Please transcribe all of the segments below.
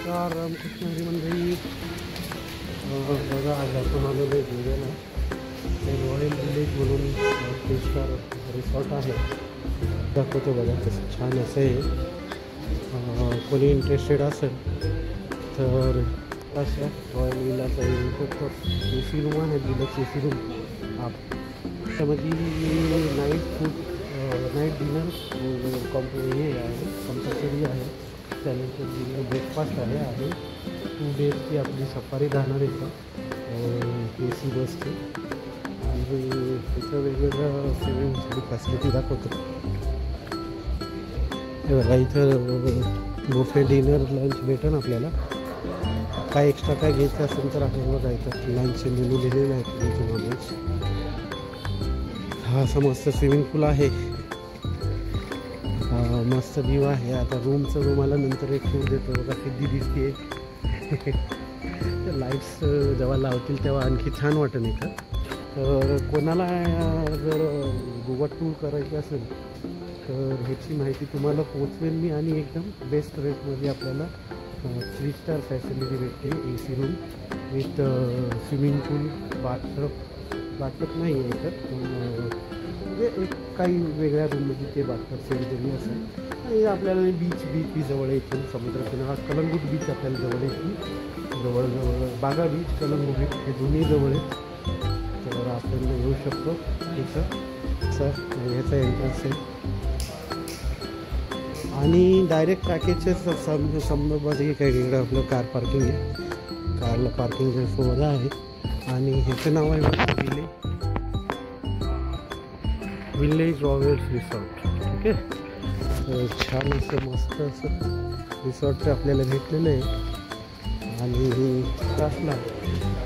नमस्कार रामकृष्ण हरी मंडळी. बघा आज आपण आलेलो आहे गोव्याला. ते रॉयल विलेज म्हणून 3 स्टार रिसॉर्ट आहे. दाखवतो बघा कसं छान असं आहे. कोणी इंटरेस्टेड असेल तर अशा रॉयल विलाचा ए सी रूम आहे. डिलक्स ए सी रूम आप त्यामध्ये नाईट फूड नाईट डिनर हे आहे, कंपल्सरी आहे. त्यानंतर ब्रेकफास्ट आहे आणि 2 डेजची आपली सफारी राहणार आहे का ए सी बसची. आणि त्याचं वेगवेगळं सेविंग फॅसिलिटी दाखवतो. हे बघा इथं बुफे डिनर लंच भेटेल आपल्याला. काय एक्स्ट्रा काय घ्यायचं असेल तर आपल्याला बघा इथं लंच मेनू दिलेला आहे व्हेज नॉनव्हेज. हा असं मस्त स्विमिंग पूल आहे, मस्त व्ह्यू आहे. आता रूमला नंतर एक टूर देतो बघा किती दिसते. लाईट्स जेव्हा लावतील तेव्हा आणखी छान वाटेल इथं. तर कोणाला जर गोवा टूर करायची असेल तर ह्याची माहिती तुम्हाला पोचवेल मी. आणि एकदम बेस्ट रेटमध्ये आपल्याला 3 स्टार फॅसिलिटी भेटते. A C room with swimming pool, bathtub नाही आहे इथं, म्हणजे एक काही वेगळ्या रूममध्ये ते बाथटब सेट केली असेल. आणि आपल्याला बीच जवळ इथून समुद्रकिनारा कलंगूट बीच आपल्याला जवळ येते. जवळ बागा बीच, कलंगूट बीच हे दोन्ही जवळ आहेत. तर आपण येऊ शकतो इथं. सर ह्याचा एंट्रन्स आहे. आणि डायरेक्ट पॅकेजचे समोरमध्ये काही वेगळं आपलं कार पार्किंग आहे. कारला पार्किंग सुविधा आहे. आणि ह्याचं नाव आहे विलेज रॉयल रिसॉर्ट. ठीक आहे. तर छान असं मस्त असं रिसॉर्ट आपल्याला भेटलेलं आहे. आणि असला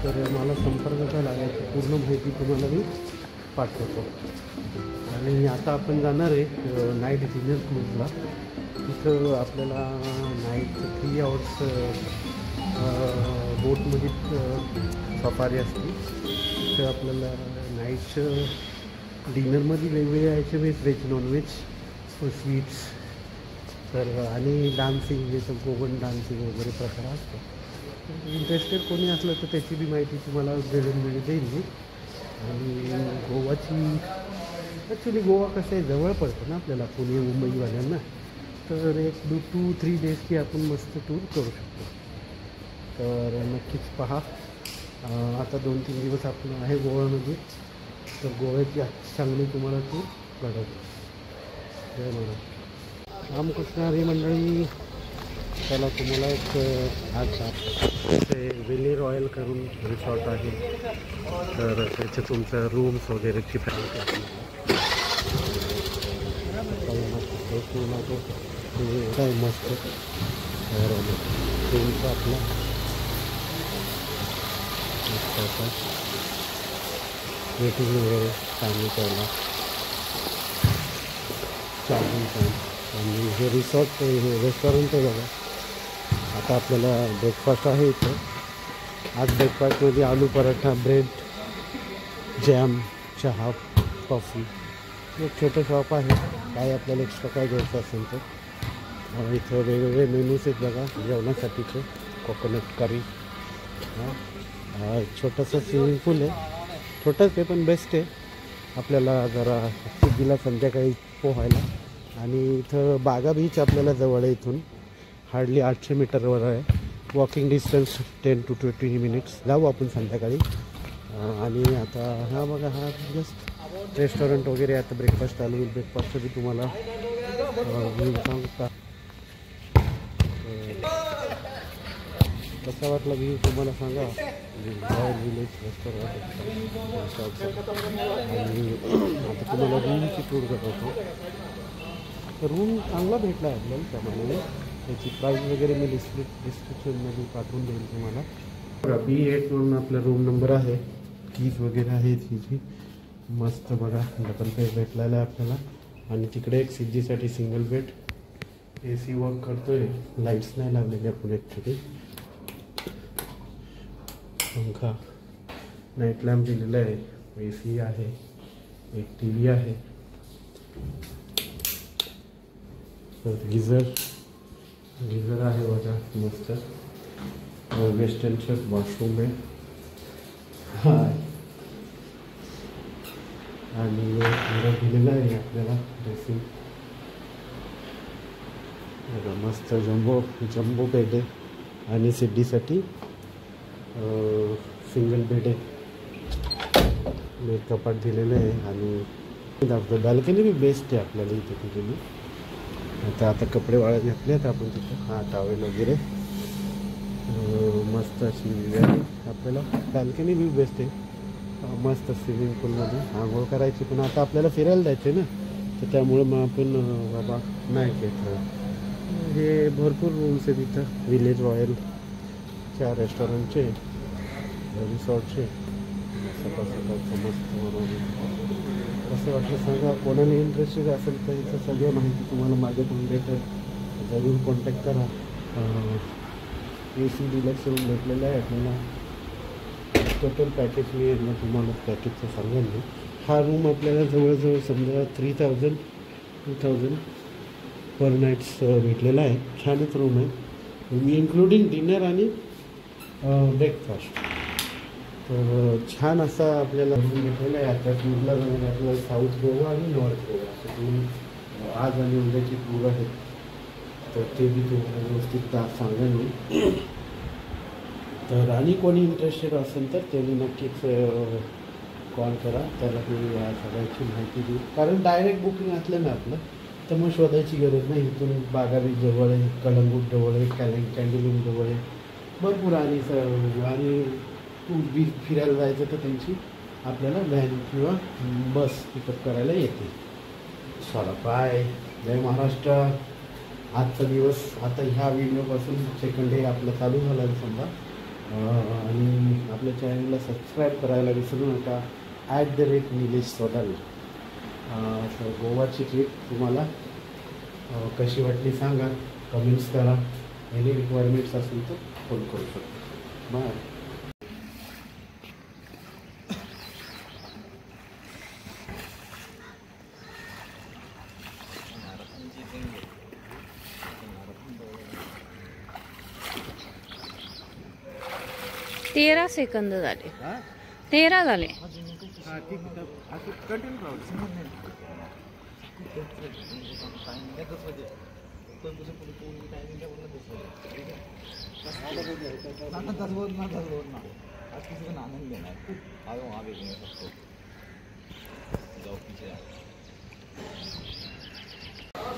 तर मला संपर्क करायला लागायची, पूर्ण माहिती तुम्हाला मी पाठवतो. आणि आता आपण जाणार आहे नाईट डिनर क्रूजला. तिथं आपल्याला नाईट 3 आवर्स बोटमध्ये सफारी असते. तिथं आपल्याला नाईटचं डिनरमध्ये वेगवेगळे यायचे व्हेज नॉनव्हेज स्वीट्स तर आणि डान्सिंग हे तर गोवन डान्सिंग वगैरे प्रकार असतो. इंटरेस्टेड कोणी असलं तर त्याची बी माहिती तुम्हाला देईल मी. आणि गोवाची ॲक्च्युली गोवा कसं आहे जवळ पडतं ना आपल्याला पुणे मुंबईवाल्यांना. तर एक 2-3 डेजची आपण मस्त टूर करू शकतो. तर नक्कीच पहा. आता 2-3 दिवस आपण आहे गोव्यामध्ये. तर गोव्याची चांगली तुम्हाला टूर घडवतो. जय महाराज. रामकृष्ण हरी मंडळी. त्याला तुम्हाला एक आज ते वेली रॉयल करून रिसॉर्ट आहे. तर त्याचे तुमचं रूम्स वगैरेची फॅसिलिटी आहे. काय मस्त रूमचं आपला वेटिंग वगैरे चांगली करायला चार्जिंग टाईम. आणि हे रिसॉर्ट हे रेस्टॉरंट आहे बघा. आता आपल्याला ब्रेकफास्ट आहे इथं. आज ब्रेकफास्टमध्ये आलू पराठा, ब्रेड, जॅम, चहा, कॉफी. एक छोटं शॉप आहे. काय आपल्याला एक्स्ट्रा काय घ्यायचं असेल तर इथं वेगवेगळे मेनूज आहेत बघा जेवणासाठीचे. कोकोनट करी, छोटंसं स्विमिंग पूल आहे. छोटंच आहे पण बेस्ट आहे आपल्याला जरा सिद्धीला संध्याकाळी पोहायला. आणि इथं बागा बीच आपल्याला जवळ आहे. इथून हार्डली 800 मीटरवर आहे. Walking distance 10 to 20 minutes. जाऊ आपण संध्याकाळी. आणि आता हा बघा हा जस्ट रेस्टॉरंट वगैरे. आता ब्रेकफास्ट चालू होईल. ब्रेकफास्टसाठी तुम्हाला सांगता कसा वाटला व्ह्यू तुम्हाला सांगा. Royal village restaurant. आणि आता तुम्हाला रूमची टूर करतो. रूम चांगला भेटला आहे आपल्याला. त्यामुळे त्याची प्राईस वगैरे मी डिस्क्रिप्शनमध्ये पाठवून देईल तुम्हाला. B8 म्हणून आपला रूम नंबर आहे. कीज वगैरे आहे तिची मस्त बघा. डबल बेड भेटलेला आहे आपल्याला. आणि तिकडे एक सिद्धीसाठी सिंगल बेड. ए सी वर्क करतोय. लाईट्स नाही लावलेले आपण ॲक्च्युली. पंखा, नाईट लॅम्प दिलेला आहे. ए सी आहे. एक TV आहे. गिझर आहे बघा मस्त. वेस्टर्नचे वॉशरूम आहे हा आणि दिलेलं आहे आपल्याला ड्रेसिंग मस्त जम्बो बेड आहे आणि सिद्धीसाठी सिंगल बेड आहे कपाट दिलेलं आहे आणि बॅल्कनी बी बेस्ट आहे आपल्याला इथे दिलेली. आता कपडे वाळत घातले आहेत आपण तिथं हा टॉवेल वगैरे मस्त अशी आहे आपल्याला. बॅल्कनी बी बेस्ट आहे मस्त स्विमिंग पूलमध्ये आंघोळ करायची पण आता आपल्याला फिरायला जायचं ना तर त्यामुळं मग आपण बाबा नाही घेतलं. हे भरपूर रूम्स आहे तिथं विलेज रॉयलच्या रेस्टॉरंटचे रिसॉर्टचे सकाळचं मस्त म्हणून कसं वाटलं सांगा. कोणाला इंटरेस्टेड असेल तर इथं सगळं माहिती तुम्हाला माझ्याकडून भेटेल जरूर कॉन्टॅक्ट करा. AC डिलक्स रूम भेटलेलं आहे आपल्याला. टोटल पॅकेज मी यांना तुम्हाला पॅकेजचं सांगेन मी. हा रूम आपल्याला जवळजवळ समजा 3000 पर नाईट्स भेटलेला आहे. छानच रूम आहे मी इन्क्लुडिंग डिनर आणि ब्रेकफास्ट. तर छान असा आपल्याला रूम भेटलेला आहे. आता टूरला जाऊन आपल्याला साऊथ गोवा आणि नॉर्थ गोवा असं तुम्ही आज आणि उद्याची टूर आहे तर ते बी तुम्हाला व्यवस्थित सांगेन मी. तर आणि कोणी इंटरेस्टेड असेल तर त्यांनी नक्कीच कॉल करा त्याला मी या सगळ्याची माहिती देऊ. कारण डायरेक्ट बुकिंग असलं ना आपलं तर मग शोधायची गरज नाही. इथून बागा बीच जवळ आहे, कळंगूट जवळ आहे, कॅन्डलूम जवळ आहे भरपूर आणि बीच फिरायला जायचं तर त्यांची आपल्याला व्हॅन किंवा बस पिकअप करायला येते. चला बाय, जय महाराष्ट्र. आजचा दिवस आता ह्या व्हिडिओपासून सेकंड डे आपलं चालू झालं आहे समजा. आणि आपल्या चॅनलला सबस्क्राईब करायला विसरू नका @निलेश सोदावी. तर गोवाची ट्रिप तुम्हाला कशी वाटली सांगा, कमेंट्स करा. एनी रिक्वायरमेंट्स असेल तर फोन करू शकतो. बाय. तेरा सेकंद झाले. 13 झाले.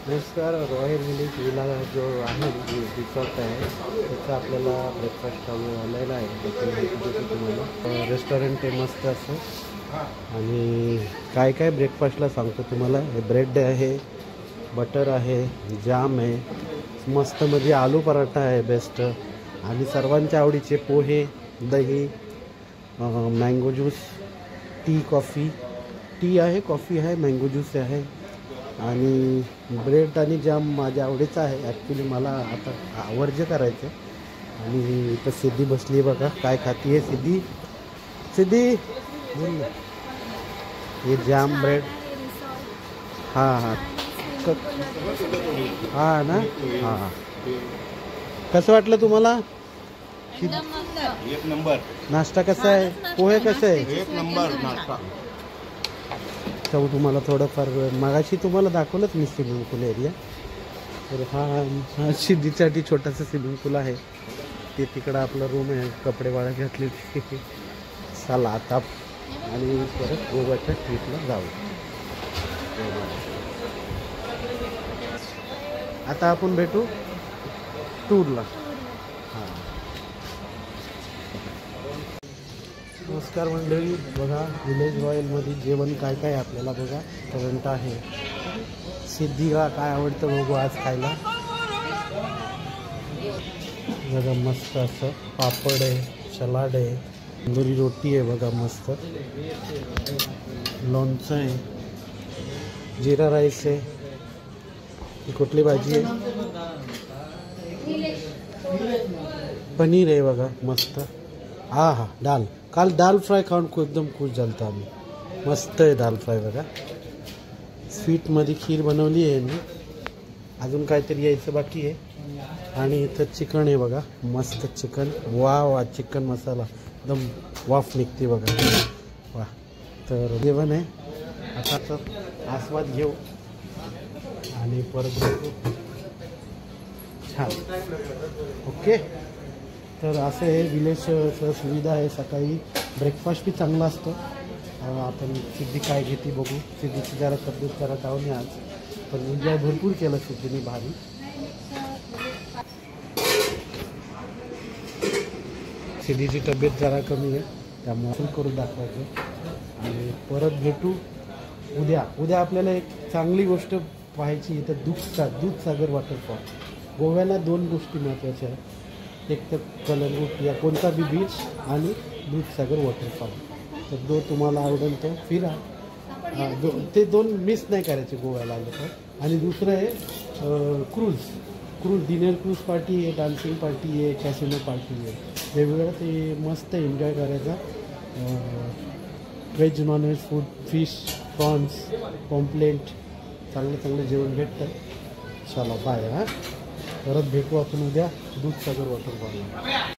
नमस्कार. रॉयल विलेज विला जो आहे रिसॉर्ट आहे त्याचा आपल्याला ब्रेकफास्ट आलेला आहे त्याची माहिती देतो तुम्हाला. रेस्टॉरंट आहे मस्त असं आणि काय काय ब्रेकफास्टला सांगतो तुम्हाला. ब्रेड आहे, बटर आहे, जाम आहे मस्त म्हणजे आलू पराठा आहे बेस्ट आणि सर्वांच्या आवडीचे पोहे, दही, mango juice, T, coffee. T आहे, कॉफी आहे, मँगो ज्यूस आहे आणि ब्रेड आणि जाम माझ्या आवडीचं आहे. ॲक्च्युली मला आता आवर्ज करायचं आणि इथं सिद्धी बसली आहे बघा काय खाती आहे सिद्धी. सिद्धी बोल ना. हे जाम ब्रेड हां हां हां ना हां. कसं वाटलं तुम्हाला? एक नंबर. नाश्ता कसा आहे? पोहे कसे आहे? एक नंबर नाश्ता. तर तुम्हाला थोडंफार मागाशी तुम्हाला दाखवलंच मी स्विमिंग पूल एरिया. तर हा सिद्धीसाठी छोटासा स्विमिंग पूल आहे ते तिकडं आपला रूम आहे. कपडे वाळत घातले चला आता आणि परत गोव्याच्या ट्रिपला जाऊ. आता आपण भेटू टूरला. हां नमस्कार मंडळी. बघा विलेज रॉयलमध्ये जेवण काय काय आपल्याला बघा करंट आहे. सिद्धीला काय आवडतं बघू आज खायला. बघा मस्त असं पापड आहे, सलाड आहे, तंदुरी रोटी आहे बघा मस्त, लोणचं आहे, जिरा राईस आहे. ही कुठली भाजी आहे? पनीर आहे बघा मस्त. हा हा दाल. काल दाल फ्राय खाऊन एकदम खुश झालतो आम्ही. मस्त आहे दाल फ्राय बघा. स्वीटमध्ये खीर बनवली आहे मी. अजून काहीतरी यायचं बाकी आहे. आणि इथं चिकन आहे बघा, मस्त चिकन. वा वा, चिकन मसाला एकदम वाफ निघते बघा. वा, तर जेवण आहे. आता तर आस्वाद घेऊ आणि परत भेटू. छान, ओके. तर असं हे विलेज सुविधा आहे. सकाळी ब्रेकफास्ट बी चांगला असतो. आपण सिद्धी काय घेते बघू. सिद्धीची जरा तब्येत जरा डाऊन आहे आज, पण एन्जॉय भरपूर केलं सिद्धीने, भारी. सिद्धीची तब्येत जरा कमी आहे, त्यामुळे करून दाखवायचं. आणि परत भेटू उद्या. उद्या आपल्याला एक चांगली गोष्ट पाहायची. इथं दूधसागर वॉटरफॉल. गोव्याला 2 गोष्टी महत्त्वाच्या आहेत, एक तर कलंगूट या कोणता बी बीच आणि दूधसागर वॉटरफॉल. तर तुम्हाला आवडेल तो फिरा. ते 2 मिस नाही करायचे गोव्याला आलं तर. आणि दुसरं आहे क्रूज डिनर क्रूज पार्टी आहे, डान्सिंग पार्टी आहे, कॅसिनो पार्टी आहे. वेगवेगळं ते मस्त एन्जॉय करायचा. Veg non veg food, fish, prawns, pomfret, चांगलं जेवण भेटतं. चला बाय. परत भेटू आपण उद्या दूधसागर वॉटरफॉल.